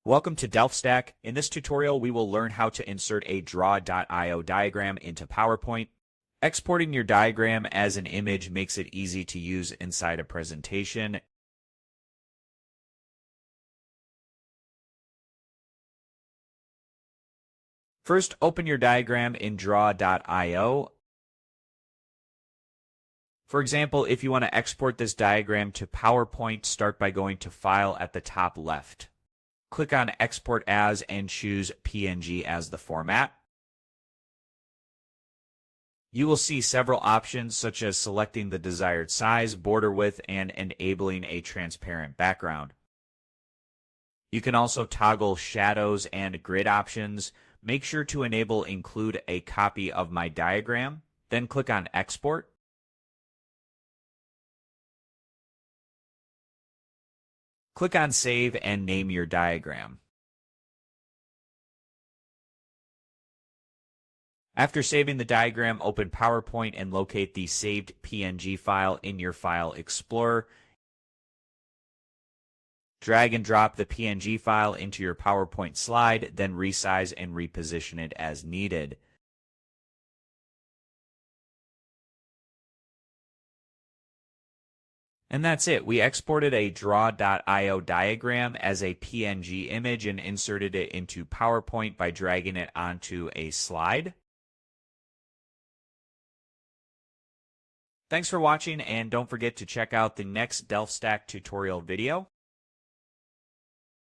Welcome to DelphStack. In this tutorial, we will learn how to insert a draw.io diagram into PowerPoint. Exporting your diagram as an image makes it easy to use inside a presentation. First, open your diagram in draw.io. For example, if you want to export this diagram to PowerPoint, start by going to File at the top left. Click on Export As and choose PNG as the format. You will see several options such as selecting the desired size, border width, and enabling a transparent background. You can also toggle shadows and grid options. Make sure to enable Include a copy of my diagram, then click on Export. Click on Save and name your diagram. After saving the diagram, open PowerPoint and locate the saved PNG file in your File Explorer. Drag and drop the PNG file into your PowerPoint slide, then resize and reposition it as needed. And that's it. We exported a draw.io diagram as a PNG image and inserted it into PowerPoint by dragging it onto a slide. Thanks for watching, and don't forget to check out the next DelphStack tutorial video.